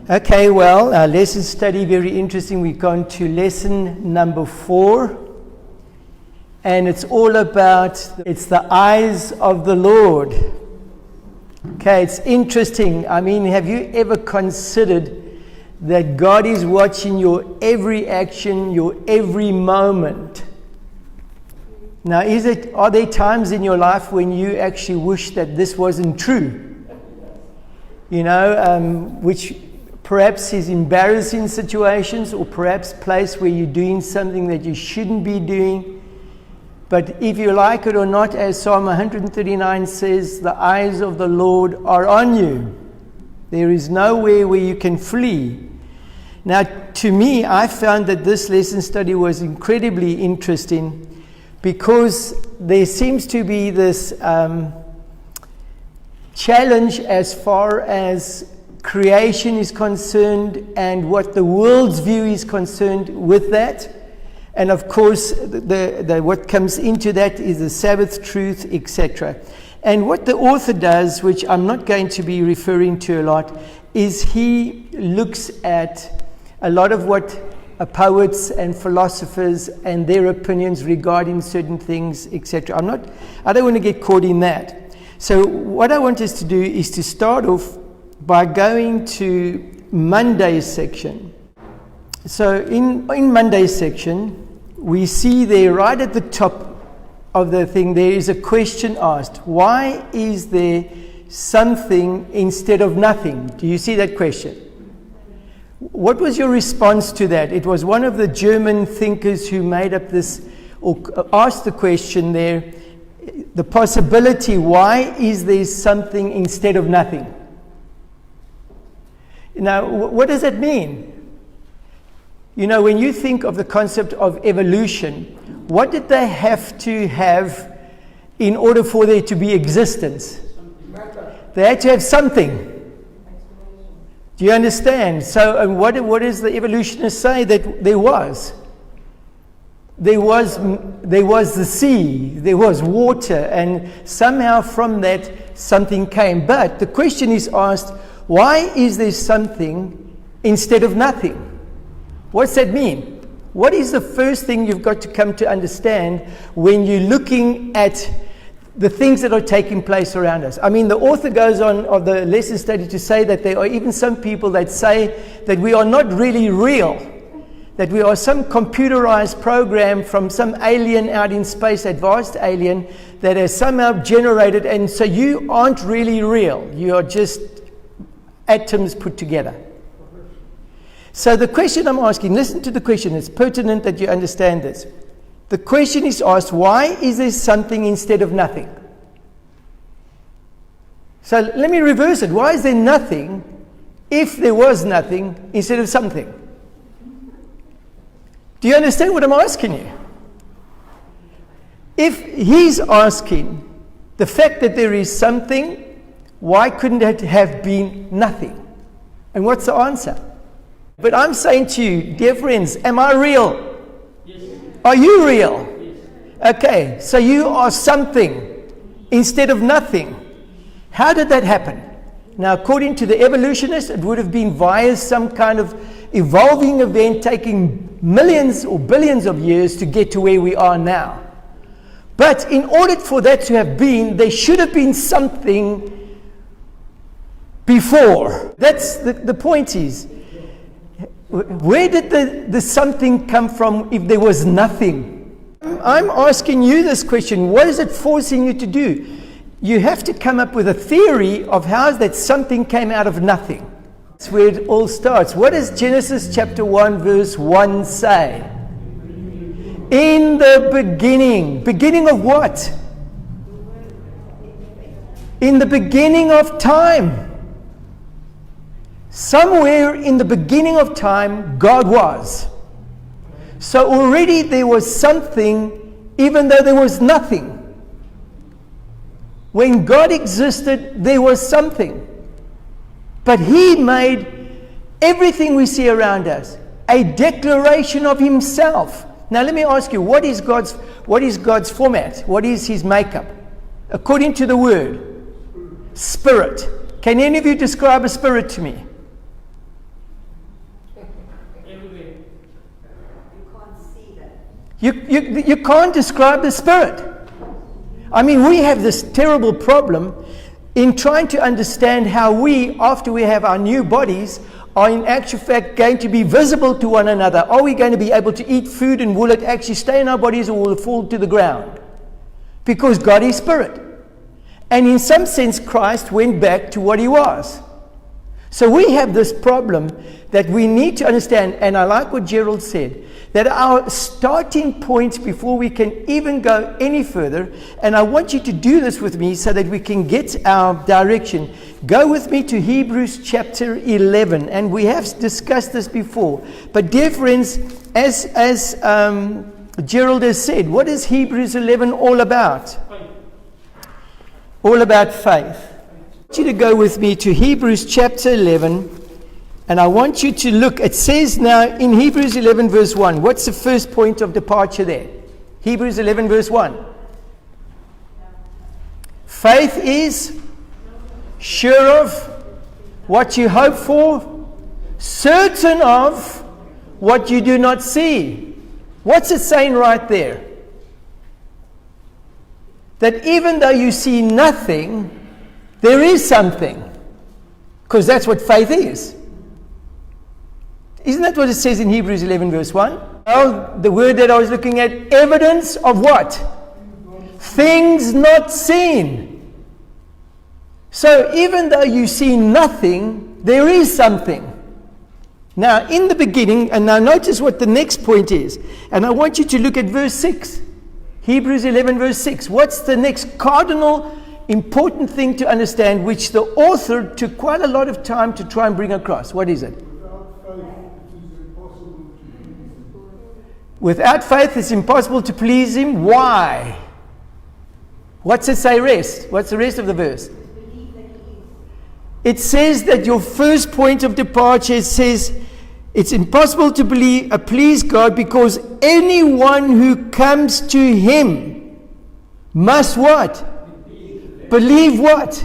Okay, well, our lesson study, very interesting. We've gone to lesson number 4. And it's all about, it's the eyes of the Lord. Okay, it's interesting. I mean, have you ever considered that God is watching your every action, your every moment? Now, are there times in your life when you actually wish that this wasn't true? You know, which perhaps is embarrassing situations, or perhaps place where you're doing something that you shouldn't be doing. But if you like it or not, as Psalm 139 says, the eyes of the Lord are on you. There is nowhere where you can flee. Now, to me, I found that this lesson study was incredibly interesting because there seems to be this challenge as far as creation is concerned and what the world's view is concerned with that. And of course, what comes into that is the Sabbath truth, etc. And what the author does, which I'm not going to be referring to a lot, is he looks at a lot of what poets and philosophers and their opinions regarding certain things, etc. I don't want to get caught in that. So what I want us to do is to start off by going to Monday's section. So in Monday's section, we see there right at the top of the thing, there is a question asked. Why is there something instead of nothing? Do you see that question? What was your response to that? It was one of the German thinkers who made up this, or asked the question there, the possibility, why is there something instead of nothing? Now, what does that mean? You know, when you think of the concept of evolution, what did they have to have in order for there to be existence? They had to have something. Do you understand? So, what does the evolutionists say that there was? There was the sea, there was water, and somehow from that something came. But the question is asked, why is there something instead of nothing? What's that mean? What is the first thing you've got to come to understand when you're looking at the things that are taking place around us? I mean, the author goes on of the lesson study to say that there are even some people that say that we are not really real, that we are some computerized program from some alien out in space, advanced alien, that has somehow generated, and so you aren't really real. You are just atoms put together. So the question I'm asking, listen to the question, it's pertinent that you understand this. The question is asked, why is there something instead of nothing? So let me reverse it. Why is there nothing if there was nothing instead of something? Do you understand what I'm asking you? If he's asking the fact that there is something, why couldn't it have been nothing? And what's the answer? But I'm saying to you, dear friends, am I real? Yes. Are you real? Yes. Okay, so you are something instead of nothing. How did that happen? Now, according to the evolutionists, it would have been via some kind of evolving event taking millions or billions of years to get to where we are now. But in order for that to have been, there should have been something before. That's the point is, where did the something come from if there was nothing? I'm asking you this question. What is it forcing you to do? You have to come up with a theory of how that something came out of nothing. That's where it all starts. What does Genesis chapter 1 verse 1 say? In the beginning. Beginning of what? In the beginning of time. Somewhere in the beginning of time, God was. So already there was something, even though there was nothing. When God existed, there was something. But He made everything we see around us a declaration of Himself. Now let me ask you, what is God's format? What is His makeup? According to the Word, Spirit. Can any of you describe a spirit to me? You can't describe the Spirit. I mean, we have this terrible problem in trying to understand how we, after we have our new bodies, are in actual fact going to be visible to one another. Are we going to be able to eat food, and will it actually stay in our bodies, or will it fall to the ground? Because God is Spirit. And in some sense, Christ went back to what he was. So we have this problem that we need to understand, and I like what Gerald said, that our starting point before we can even go any further, and I want you to do this with me so that we can get our direction. Go with me to Hebrews chapter 11, and we have discussed this before. But dear friends, as Gerald has said, what is Hebrews 11 all about? All about faith. I want you to go with me to Hebrews chapter 11, and I want you to look. It says now in Hebrews 11 verse 1, what's the first point of departure there? Hebrews 11 verse 1. Faith is sure of what you hope for, certain of what you do not see. What's it saying right there? That even though you see nothing, there is something. Because that's what faith is. Isn't that what it says in Hebrews 11 verse 1? Well, the word that I was looking at, evidence of what? Things not seen. So even though you see nothing, there is something. Now in the beginning, and now notice what the next point is. And I want you to look at verse 6. Hebrews 11 verse 6. What's the next cardinal important thing to understand, which the author took quite a lot of time to try and bring across? What is it? Without faith it's impossible to please him. Why? What's it say rest? What's the rest of the verse? It says that your first point of departure says it's impossible to please God, because anyone who comes to him must what? Believe what?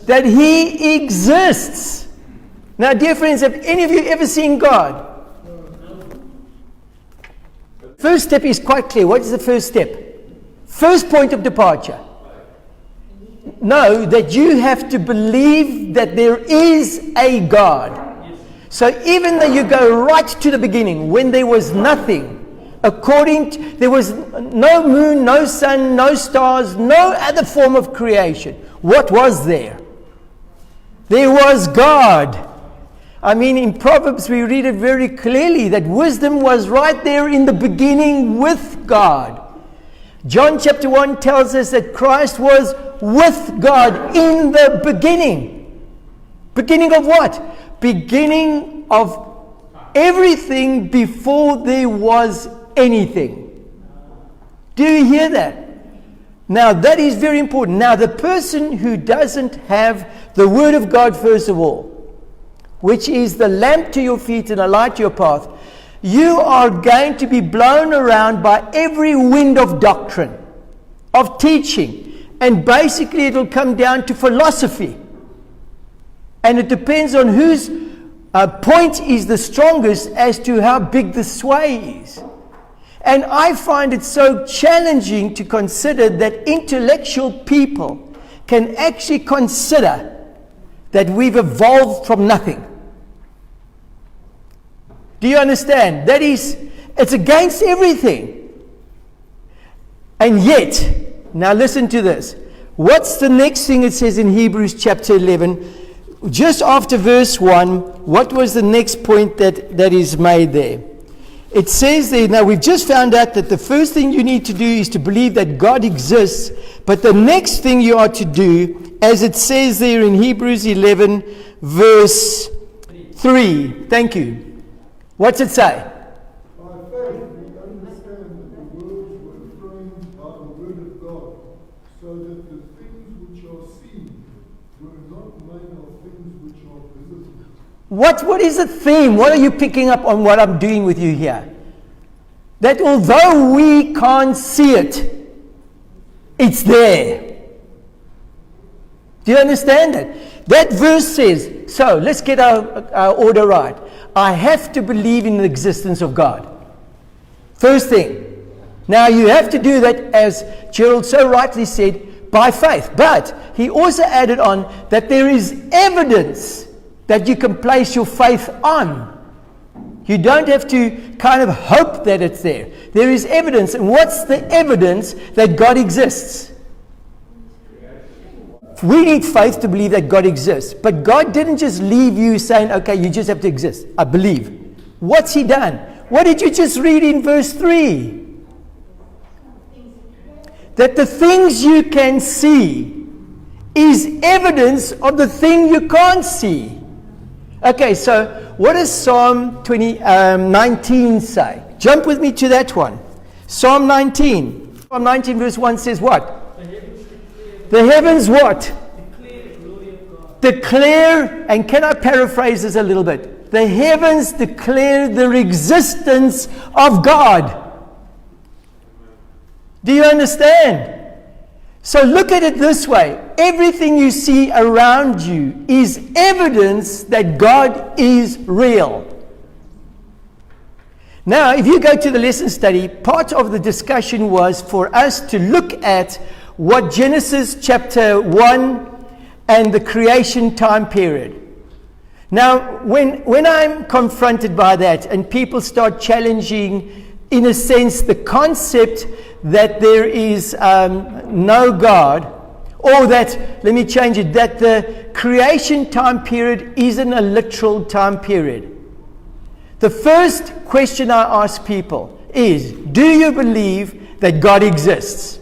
That he exists. Now, dear friends, have any of you ever seen God? First step is quite clear. What is the first step? First point of departure. Know that you have to believe that there is a God. So even though you go right to the beginning, when there was nothing, there was no moon, no sun, no stars, no other form of creation. What was there? There was God. I mean, in Proverbs we read it very clearly that wisdom was right there in the beginning with God. John chapter 1 tells us that Christ was with God in the beginning. Beginning of what? Beginning of everything before there was anything. Do you hear that? Now that is very important. Now the person who doesn't have the Word of God, first of all, which is the lamp to your feet and a light to your path, you are going to be blown around by every wind of doctrine, of teaching, and basically it will come down to philosophy. And it depends on whose point is the strongest as to how big the sway is. And I find it so challenging to consider that intellectual people can actually consider that we've evolved from nothing. Do you understand? It's against everything. And yet, now listen to this. What's the next thing it says in Hebrews chapter 11? Just after verse 1, what was the next point that is made there? It says there, now we've just found out that the first thing you need to do is to believe that God exists, but the next thing you are to do, as it says there in Hebrews 11 verse 3. Thank you. What's it say? By faith we understand that the worlds were framed by the word of God, so that the things which are seen were not made of things which are visible. What is the theme? What are you picking up on what I'm doing with you here? That although we can't see it, it's there. Do you understand it? That verse says, so let's get our order right. I have to believe in the existence of God. First thing. Now, you have to do that, as Gerald so rightly said, by faith. But he also added on that there is evidence that you can place your faith on. You don't have to kind of hope that it's there. There is evidence. And what's the evidence that God exists? We need faith to believe that God exists. But God didn't just leave you saying, okay, you just have to exist. I believe. What's he done? What did you just read in verse 3? That the things you can see is evidence of the thing you can't see. Okay, so what does Psalm 19 say? Jump with me to that one. Psalm 19. Psalm 19 verse 1 says what? The heavens what? Declare, and can I paraphrase this a little bit? The heavens declare the existence of God. Do you understand? So look at it this way. Everything you see around you is evidence that God is real. Now, if you go to the lesson study, part of the discussion was for us to look at what Genesis chapter 1 and the creation time period. Now, when I'm confronted by that and people start challenging, in a sense, the concept that there is no God, or that, let me change it, that the creation time period isn't a literal time period. The first question I ask people is, do you believe that God exists?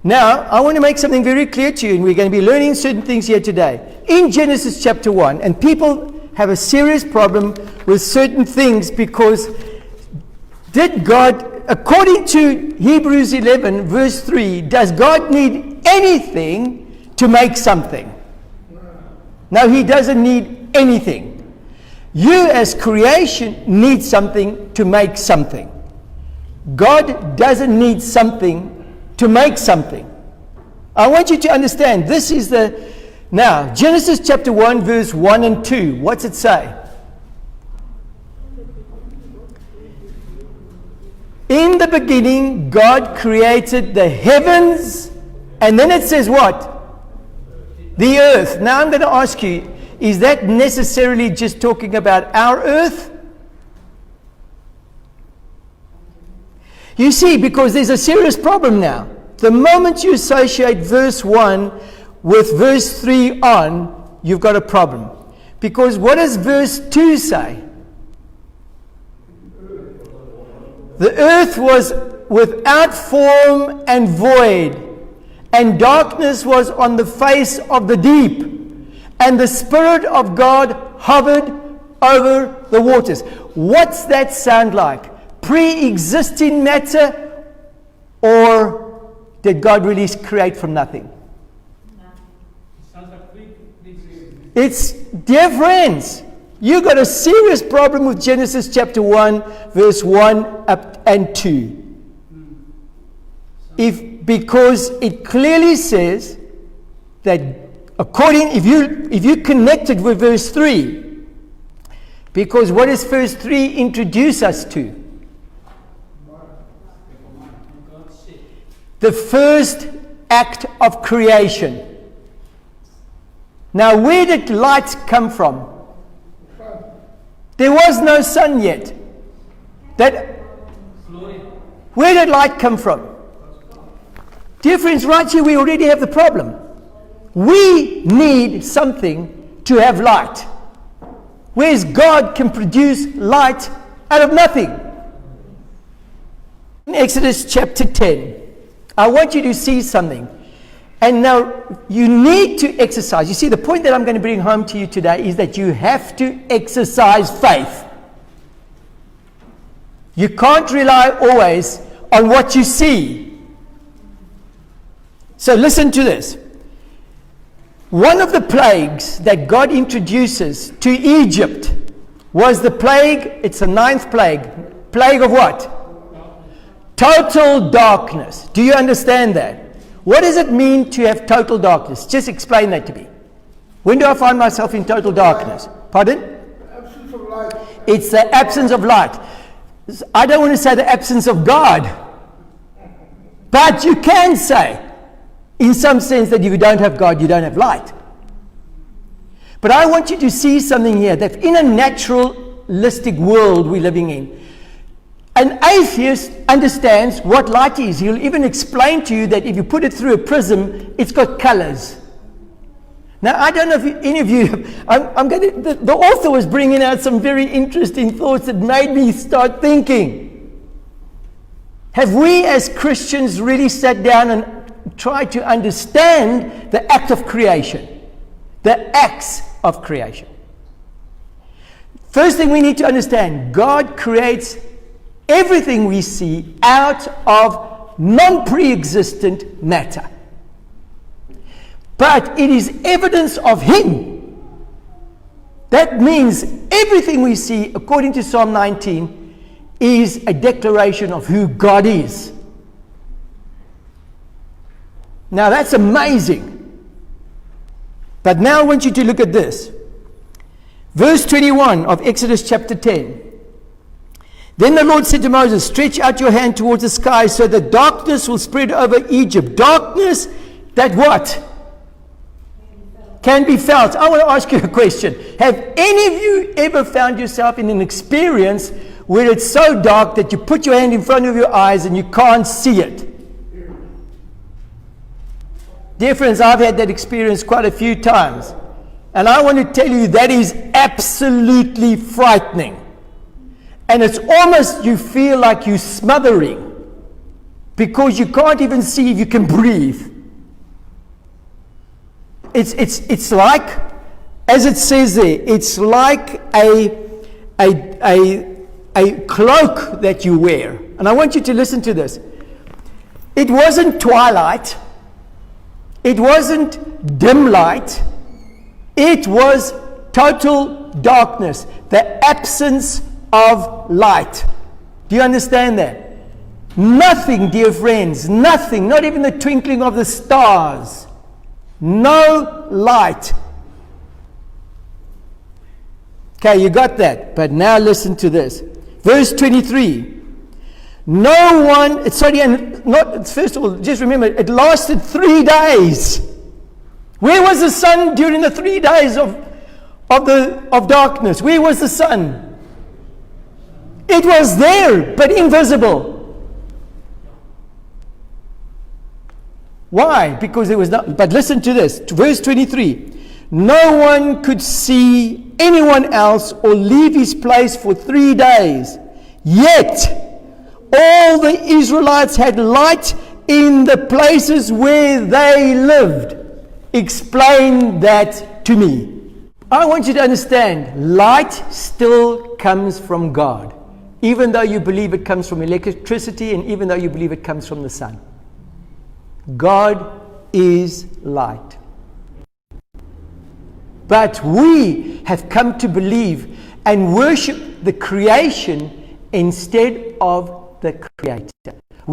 Now, I want to make something very clear to you, and we're going to be learning certain things here today. In Genesis chapter 1, and people have a serious problem with certain things because did God, according to Hebrews 11 verse 3, does God need anything to make something? No, he doesn't need anything. You as creation need something to make something. God doesn't need something to make something. I want you to understand, this is now, Genesis chapter 1 verse 1 and 2, what's it say? In the beginning, God created the heavens, and then it says what? The earth. Now I'm going to ask you, is that necessarily just talking about our earth? You see, because there's a serious problem now. The moment you associate verse 1 with verse 3 on, you've got a problem. Because what does verse 2 say? The earth was without form and void, and darkness was on the face of the deep, and the Spirit of God hovered over the waters. What's that sound like? Pre-existing matter, or did God really create from nothing? It's dear friends, you got a serious problem with Genesis chapter 1 verse 1 up and 2. Because it clearly says that if you connect it with verse 3, because what does verse 3 introduce us to? The first act of creation. Now, where did light come from? There was no sun yet. Where did light come from? Dear friends, right here we already have the problem. We need something to have light. Whereas God can produce light out of nothing. In Exodus chapter 10, I want you to see something. And now you need to exercise. You see, the point that I'm going to bring home to you today is that you have to exercise faith. You can't rely always on what you see. So listen to this. One of the plagues that God introduces to Egypt was the plague, it's the 9th plague. Plague of what? Total darkness. Do you understand that? What does it mean to have total darkness? Just explain that to me. When do I find myself in total darkness? Pardon? Absence of light. It's the absence of light. I don't want to say the absence of God, but you can say, in some sense, that if you don't have God, you don't have light. But I want you to see something here, that in a naturalistic world we're living in, an atheist understands what light is. He'll even explain to you that if you put it through a prism, it's got colors. Now, I don't know if any of you, the author was bringing out some very interesting thoughts that made me start thinking. Have we as Christians really sat down and tried to understand the act of creation? The acts of creation. First thing we need to understand, God creates everything we see out of non-pre-existent matter. But it is evidence of Him. That means everything we see, according to Psalm 19, is a declaration of who God is. Now that's amazing. But now I want you to look at this. Verse 21 of Exodus chapter 10. Then the Lord said to Moses, stretch out your hand towards the sky so that darkness will spread over Egypt. Darkness that what? Can be felt. I want to ask you a question. Have any of you ever found yourself in an experience where it's so dark that you put your hand in front of your eyes and you can't see it? Dear friends, I've had that experience quite a few times. And I want to tell you that is absolutely frightening. And it's almost you feel like you're smothering because you can't even see if you can breathe. It's like, as it says there, it's like a cloak that you wear. And I want you to listen to this. It wasn't twilight. It wasn't dim light. It was total darkness, the absence of light. Do you understand that? Nothing, dear friends, nothing, not even the twinkling of the stars. No light. Okay, you got that. But now listen to this. Verse 23. No one, first of all, just remember, it lasted 3 days. Where was the sun during the 3 days of darkness? Where was the sun? It was there, but invisible. Why? Because there was not. But listen to this, verse 23. No one could see anyone else or leave his place for 3 days. Yet all the Israelites had light in the places where they lived. Explain that to me. I want you to understand, light still comes from God, even though you believe it comes from electricity and even though you believe it comes from the sun. God is light. But we have come to believe and worship the creation instead of the Creator.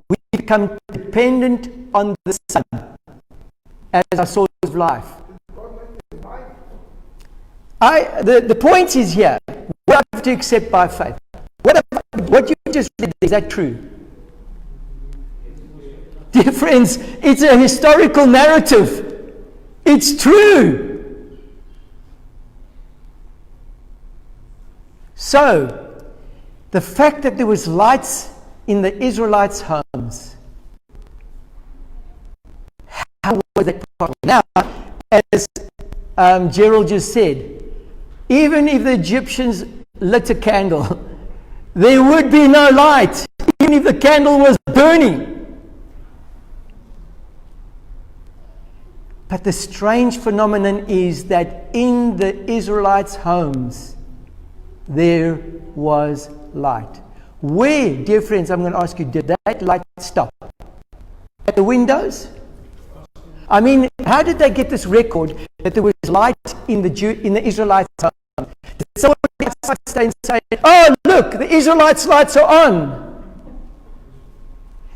We become dependent on the sun as our source of life. The point is here, we have to accept by faith. What you just read, is that true? Dear friends, it's a historical narrative. It's true. So, the fact that there was lights in the Israelites' homes, how was that possible? Now, as Gerald just said, even if the Egyptians lit a candle, there would be no light, even if the candle was burning. But the strange phenomenon is that in the Israelites' homes, there was light. Where, dear friends, I'm going to ask you, did that light stop? At the windows? I mean, how did they get this record that there was light in the Israelites' home? Did someone outside stay and say, oh, look, the Israelites' lights are on?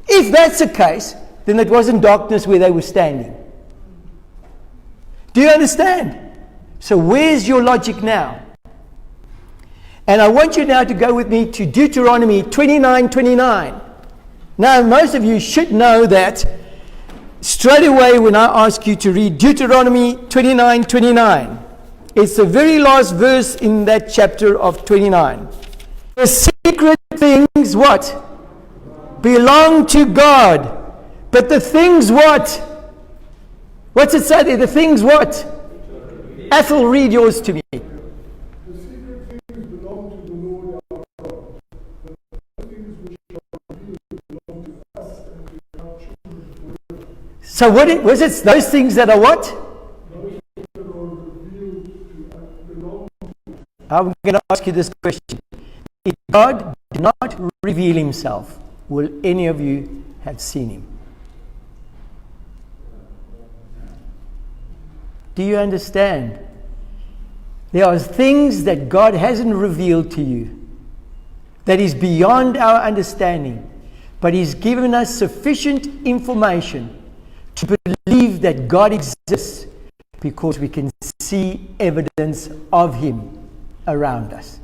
If that's the case, then it wasn't darkness where they were standing. Do you understand? So where's your logic now? And I want you now to go with me to Deuteronomy 29:29. Now, most of you should know that straight away when I ask you to read Deuteronomy 29:29. It's the very last verse in that chapter of 29. The secret things, what? Belong to God. But the things what? What's it say there? The things what? Ethel, read yours to me. The secret things belong to the Lord our God, but the things which are revealed belong to us and to our children forever. So what was it? Those things that are what? Those things that are revealed to us belong. I'm going to ask you this question. If God did not reveal himself, will any of you have seen him? Do you understand? There are things that God hasn't revealed to you that is beyond our understanding, but he's given us sufficient information to believe that God exists because we can see evidence of him around us.